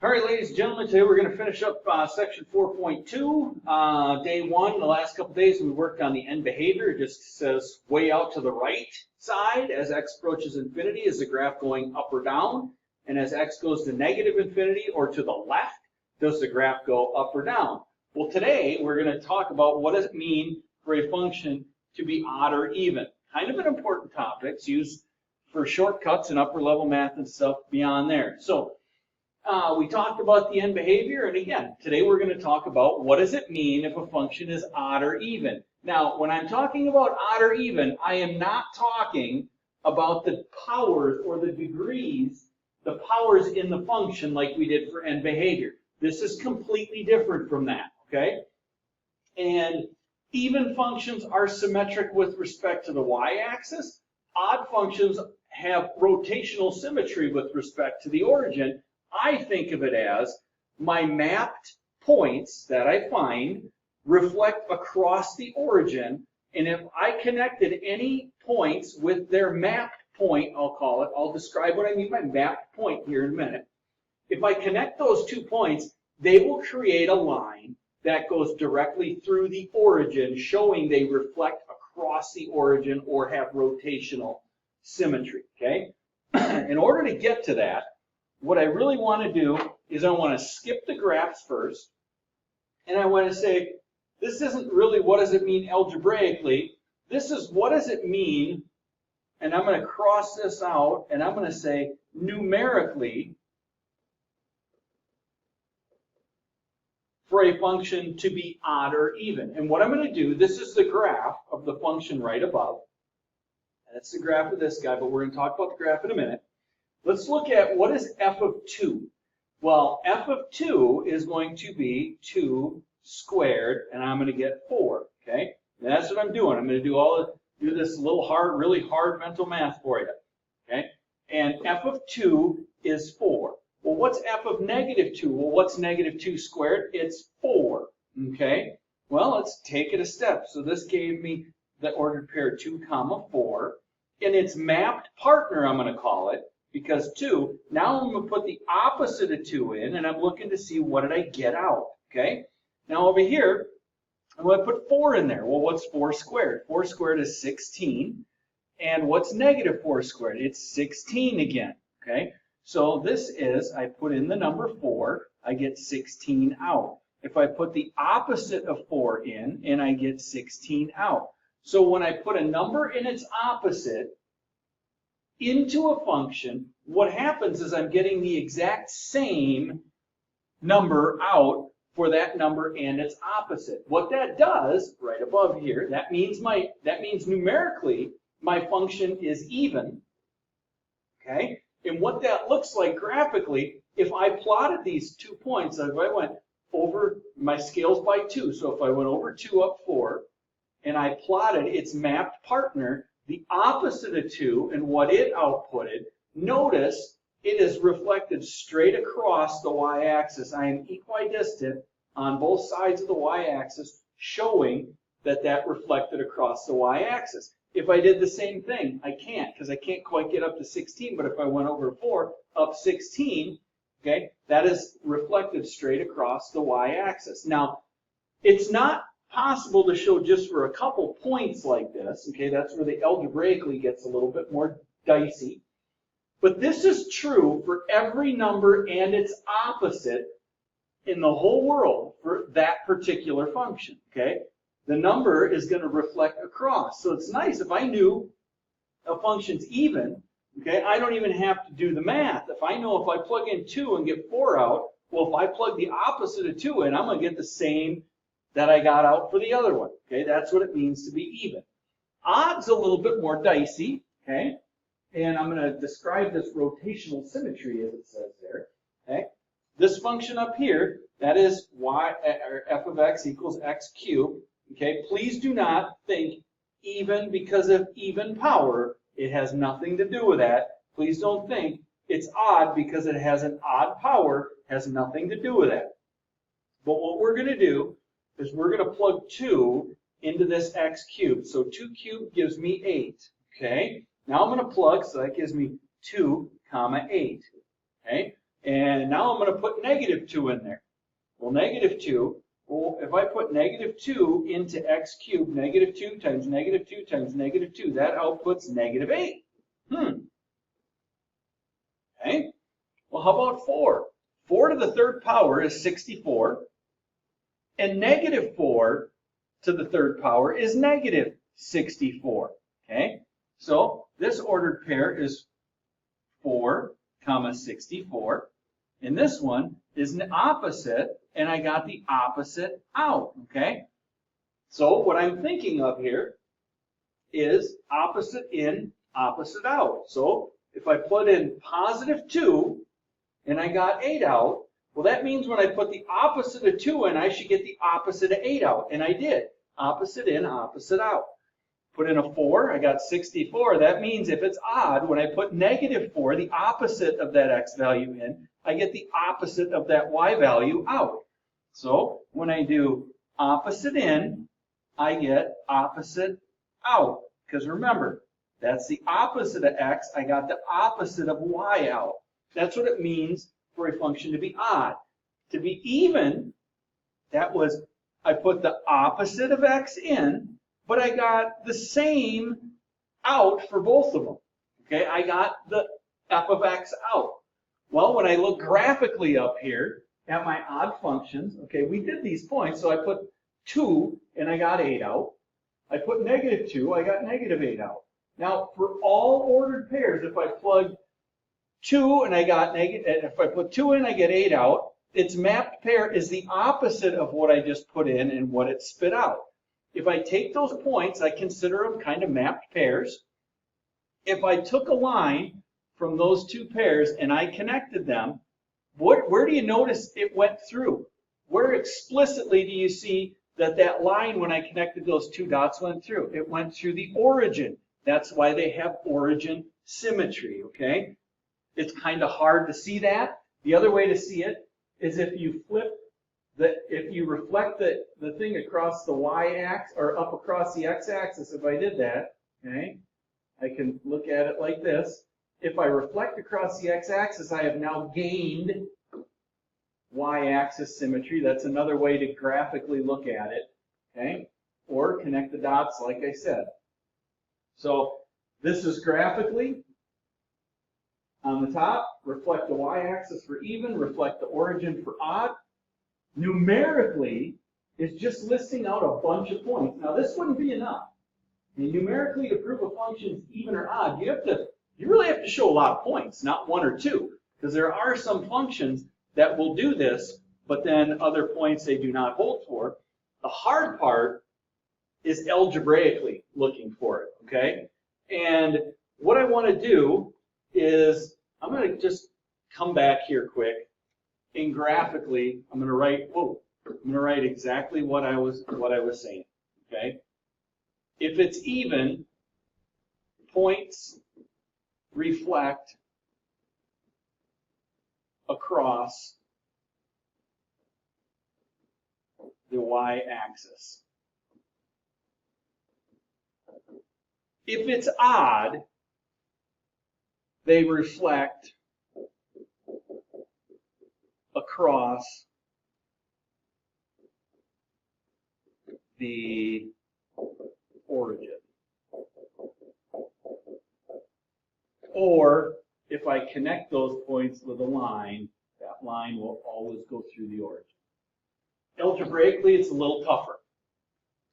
All right, ladies and gentlemen, today we're going to finish up section 4.2. Day one, the last couple days, we worked on the end behavior. It just says way out to the right side as x approaches infinity. Is the graph going up or down? And as x goes to negative infinity or to the left, does the graph go up or down? Well, today we're going to talk about what does it mean for a function to be odd or even. Kind of an important topic. It's used for shortcuts in upper level math and stuff beyond there. So we talked about the end behavior, and again, today we're going to talk about what does it mean if a function is odd or even. Now, when I'm talking about odd or even, I am not talking about the powers or the degrees, the powers in the function like we did for end behavior. This is completely different from that, okay? And even functions are symmetric with respect to the y-axis. Odd functions have rotational symmetry with respect to the origin. I think of it as my mapped points that I find reflect across the origin, and if I connected any points with their mapped point, I'll call it, I'll describe what I mean by mapped point here in a minute. If I connect those 2 points, they will create a line that goes directly through the origin, showing they reflect across the origin or have rotational symmetry, okay? In order to get to that, what I really want to do is I want to skip the graphs first, and I want to say, this isn't really what does it mean algebraically, this is what does it mean, and I'm going to cross this out, and I'm going to say numerically for a function to be odd or even. And what I'm going to do, this is the graph of the function right above, and it's the graph of this guy, but we're going to talk about the graph in a minute. Let's look at what is f of 2. Well, f of 2 is going to be 2 squared, and I'm going to get 4. Okay, and that's what I'm doing. I'm going to do this really hard mental math for you. Okay, and f of 2 is 4. Well, what's f of negative 2? Well, what's negative 2 squared? It's 4. Okay, well, let's take it a step. So this gave me the ordered pair 2, 4, and its mapped partner, I'm going to call it. Because 2, now I'm going to put the opposite of 2 in, and I'm looking to see what did I get out, okay? Now over here, I'm going to put 4 in there. Well, what's 4 squared? 4 squared is 16, and what's negative 4 squared? It's 16 again, okay? So this is, I put in the number 4, I get 16 out. If I put the opposite of 4 in, and I get 16 out. So when I put a number in its opposite, into a function, what happens is I'm getting the exact same number out for that number and its opposite. What that does, right above here, that means numerically my function is even. Okay? And what that looks like graphically, if I plotted these 2 points, if I went over my scales by 2, so if I went over 2 up 4, and I plotted its mapped partner, the opposite of 2 and what it outputted, notice it is reflected straight across the y-axis. I am equidistant on both sides of the y-axis, showing that that reflected across the y-axis. If I did the same thing, I can't, because I can't quite get up to 16, but if I went over 4, up 16, okay, that is reflected straight across the y-axis. Now, it's not possible to show just for a couple points like this, okay, that's where the algebraically gets a little bit more dicey. But this is true for every number and its opposite in the whole world for that particular function, okay? The number is going to reflect across. So it's nice if I knew a function's even, okay, I don't even have to do the math. If I know if I plug in 2 and get 4 out, well, if I plug the opposite of 2 in, I'm going to get the same that I got out for the other one. Okay, that's what it means to be even. Odd's a little bit more dicey, okay? And I'm going to describe this rotational symmetry as it says there, okay? This function up here, that is y, or f of x equals x cubed, okay? Please do not think even because of even power. It has nothing to do with that. Please don't think it's odd because it has an odd power. Has nothing to do with that. But what we're going to do is we're going to plug 2 into this x cubed. So 2 cubed gives me 8, okay? Now I'm going to plug, so that gives me 2, 8, okay? And now I'm going to put negative 2 in there. Well, negative 2, well, if I put negative 2 into x cubed, negative 2 times negative 2 times negative 2, that outputs negative 8. Okay. Well, how about 4? 4 to the third power is 64. And negative 4 to the third power is negative 64. Okay. So this ordered pair is 4, 64. And this one is an opposite, and I got the opposite out, okay? So what I'm thinking of here is opposite in, opposite out. So if I put in positive 2, and I got 8 out, well, that means when I put the opposite of 2 in, I should get the opposite of 8 out, and I did. Opposite in, opposite out. Put in a 4, I got 64. That means if it's odd, when I put negative 4, the opposite of that x value in, I get the opposite of that y value out. So when I do opposite in, I get opposite out. Because remember, that's the opposite of x. I got the opposite of y out. That's what it means for a function to be odd. To be even, that was, I put the opposite of x in, but I got the same out for both of them. Okay, I got the f of x out. Well, when I look graphically up here at my odd functions, okay, we did these points, so I put 2 and I got 8 out. I put negative 2, I got negative 8 out. Now, for all ordered pairs, if I plug 2 and I got negative, if I put 2 in, I get 8 out, its mapped pair is the opposite of what I just put in and what it spit out. If I take those points, I consider them kind of mapped pairs. If I took a line from those two pairs and I connected them, where do you notice it went through? Where explicitly do you see that that line, when I connected those two dots, went through? It went through the origin. That's why they have origin symmetry, okay? It's kind of hard to see that. The other way to see it is if you flip if you reflect the thing across the y-axis or up across the x-axis. If I did that, okay, I can look at it like this. If I reflect across the x-axis, I have now gained y-axis symmetry. That's another way to graphically look at it, okay? Or connect the dots like I said. So this is graphically on the top, reflect the y-axis for even, reflect the origin for odd. Numerically, it's just listing out a bunch of points. Now, this wouldn't be enough. I mean, numerically, to prove a function's even or odd, you really have to show a lot of points, not one or two, because there are some functions that will do this, but then other points they do not hold for. The hard part is algebraically looking for it, okay? And what I want to do is, I'm going to just come back here quick, and graphically, I'm going to write exactly what I was saying, okay? If it's even, points reflect across the y-axis. If it's odd, they reflect across the origin. Or if I connect those points with a line, that line will always go through the origin. Algebraically, it's a little tougher,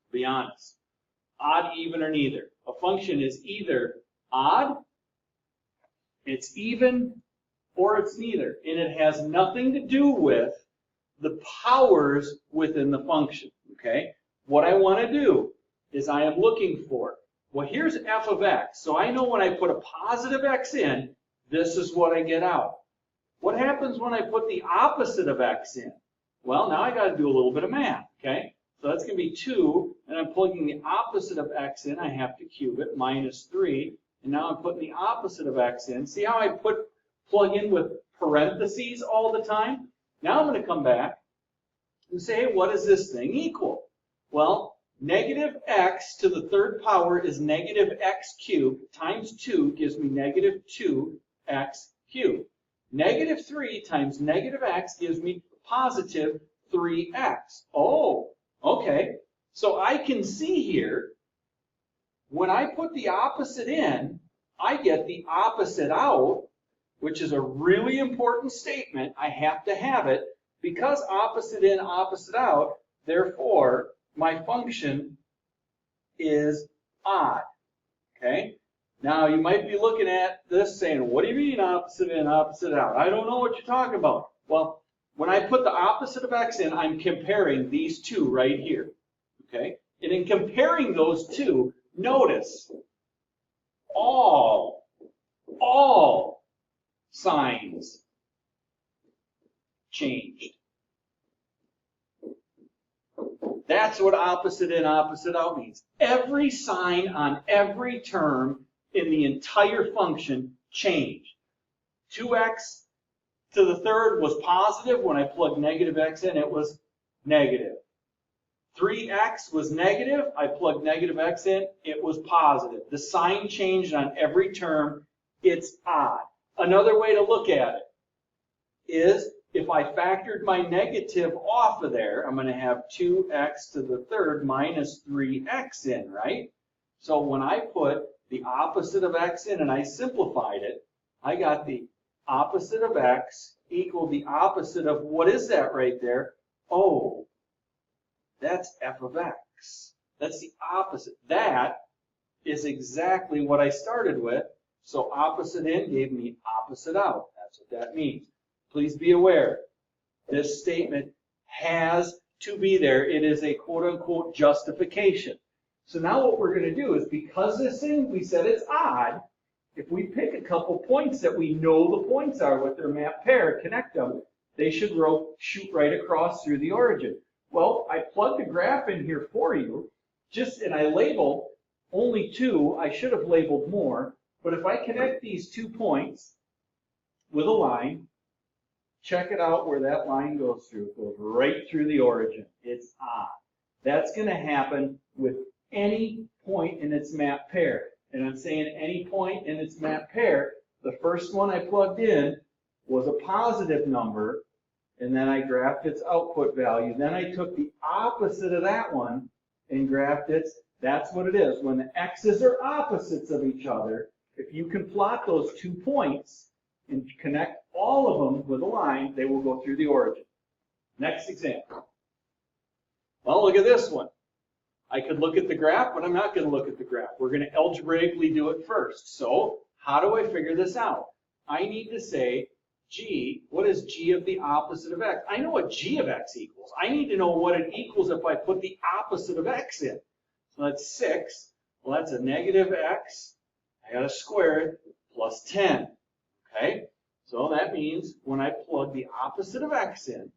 to be honest. Odd, even, or neither. A function is either odd, it's even, or it's neither. And it has nothing to do with the powers within the function, okay? What I want to do is I am looking for, well, here's f of x. So I know when I put a positive x in, this is what I get out. What happens when I put the opposite of x in? Well, now I got to do a little bit of math, okay? So that's going to be 2, and I'm plugging the opposite of x in. I have to cube it, minus 3. And now I'm putting the opposite of x in. See how I plug in with parentheses all the time? Now I'm going to come back and say, hey, what does this thing equal? Well, negative x to the third power is negative x cubed times 2 gives me negative 2x cubed. Negative 3 times negative x gives me positive 3x. Oh, okay. So I can see here, when I put the opposite in, I get the opposite out, which is a really important statement. I have to have it because opposite in, opposite out, therefore my function is odd. Okay? Now you might be looking at this saying, what do you mean opposite in, opposite out? I don't know what you're talking about. Well, when I put the opposite of x in, I'm comparing these two right here. Okay? And in comparing those two, notice all signs changed. That's what opposite in, opposite out means. Every sign on every term in the entire function changed. 2x to the third was positive. When I plugged negative x in, it was negative. 3x was negative. I plugged negative x in, it was positive. The sign changed on every term. It's odd. Another way to look at it is if I factored my negative off of there, I'm going to have 2x to the third minus 3x in, right? So when I put the opposite of x in and I simplified it, I got the opposite of x equal the opposite of, what is that right there? Oh, that's f of x. That's the opposite. That is exactly what I started with. So opposite in gave me opposite out. That's what that means. Please be aware, this statement has to be there. It is a quote-unquote justification. So now what we're going to do is, because this thing, we said it's odd, if we pick a couple points that we know the points are with their map pair, connect them, they should shoot right across through the origin. Well, I plugged a graph in here for you, and I labeled only 2. I should have labeled more. But if I connect these 2 points with a line, check it out where that line goes through. It goes right through the origin. It's odd. That's going to happen with any point in its map pair. And I'm saying any point in its map pair. The first one I plugged in was a positive number, and then I graphed its output value. Then I took the opposite of that one and graphed its. That's what it is. When the x's are opposites of each other, if you can plot those 2 points and connect all of them with a line, they will go through the origin. Next example. Well, look at this one. I could look at the graph, but I'm not going to look at the graph. We're going to algebraically do it first. So how do I figure this out? I need to say, g, what is g of the opposite of x? I know what g of x equals. I need to know what it equals if I put the opposite of x in. So that's 6. Well, that's a negative x. I got to square it plus 10. Okay? So that means when I plug the opposite of x in,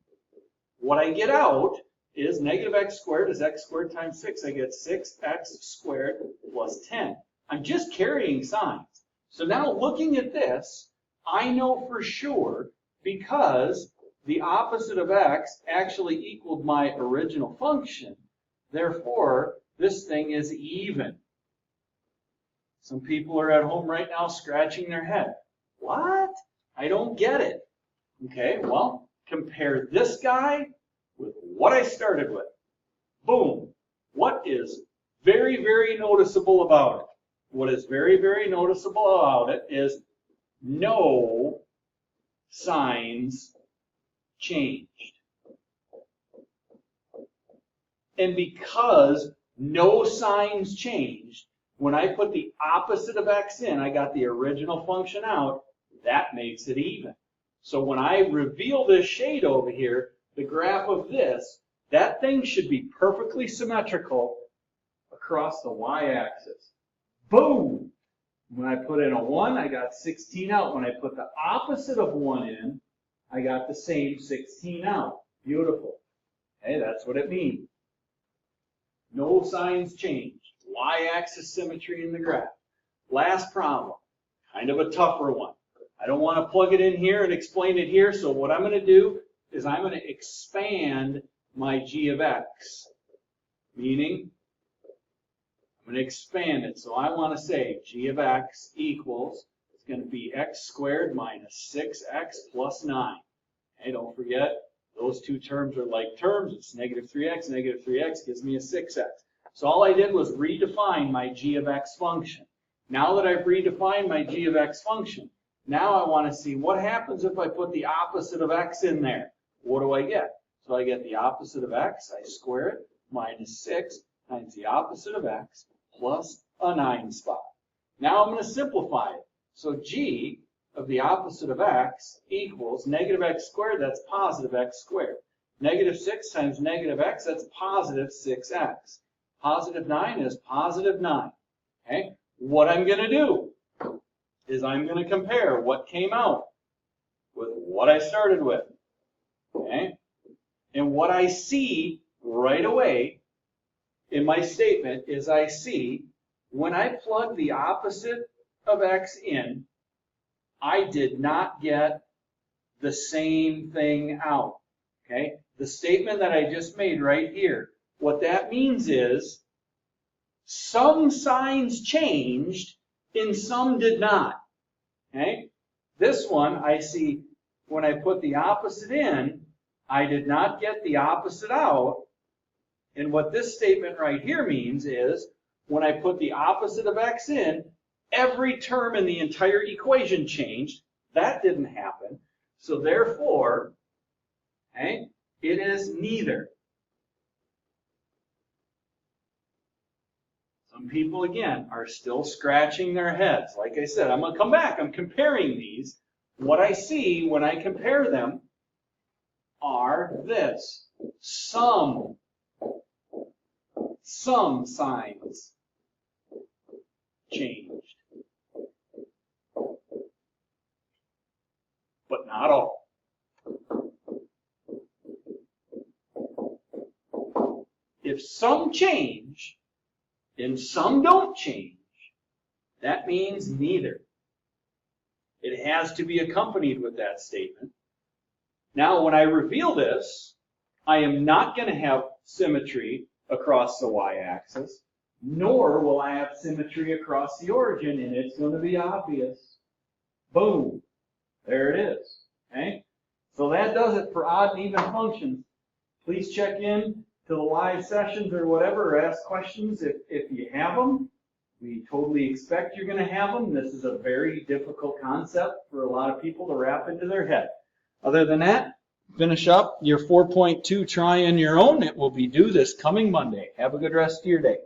what I get out is negative x squared is x squared times 6. I get 6x squared plus 10. I'm just carrying signs. So now looking at this, I know for sure, because the opposite of x actually equaled my original function, therefore this thing is even. Some people are at home right now scratching their head. What? I don't get it. Okay, well, compare this guy with what I started with. Boom. What is very, very noticeable about it? What is very, very noticeable about it is no signs changed. And because no signs changed, when I put the opposite of x in, I got the original function out. That makes it even. So when I reveal this shade over here, the graph of this, that thing should be perfectly symmetrical across the y-axis. Boom! When I put in a 1, I got 16 out. When I put the opposite of 1 in, I got the same 16 out. Beautiful. Okay, that's what it means. No signs changed. Y-axis symmetry in the graph. Last problem. Kind of a tougher one. I don't want to plug it in here and explain it here, so what I'm going to do is I'm going to expand my g of x. Meaning, I'm going to expand it. So I want to say g of x equals, it's going to be x squared minus 6x plus 9. Hey, don't forget, those two terms are like terms. It's negative 3x. Negative 3x gives me a 6x. So all I did was redefine my g of x function. Now that I've redefined my g of x function, now I want to see what happens if I put the opposite of x in there. What do I get? So I get the opposite of x, I square it, minus 6 times the opposite of x plus a 9 spot. Now I'm going to simplify it. So g of the opposite of x equals negative x squared, that's positive x squared. Negative 6 times negative x, that's positive 6x. Positive 9 is positive 9. Okay? What I'm going to do is I'm going to compare what came out with what I started with. Okay? And what I see right away in my statement is I see when I plug the opposite of x in, I did not get the same thing out. Okay? The statement that I just made right here, what that means is some signs changed and some did not. Okay? This one, I see when I put the opposite in, I did not get the opposite out. And what this statement right here means is when I put the opposite of x in, every term in the entire equation changed. That didn't happen. So therefore, okay, it is neither. Some people, again, are still scratching their heads. Like I said, I'm going to come back. I'm comparing these. What I see when I compare them are this. Some signs changed, but not all. If some change and some don't change, that means neither. It has to be accompanied with that statement. Now, when I reveal this, I am not going to have symmetry across the y-axis, nor will I have symmetry across the origin, and it's going to be obvious. Boom. There it is. Okay? So that does it for odd and even functions. Please check in to the live sessions or whatever, or ask questions if you have them. We totally expect you're going to have them. This is a very difficult concept for a lot of people to wrap into their head. Other than that, finish up your 4.2 try on your own. It will be due this coming Monday. Have a good rest of your day.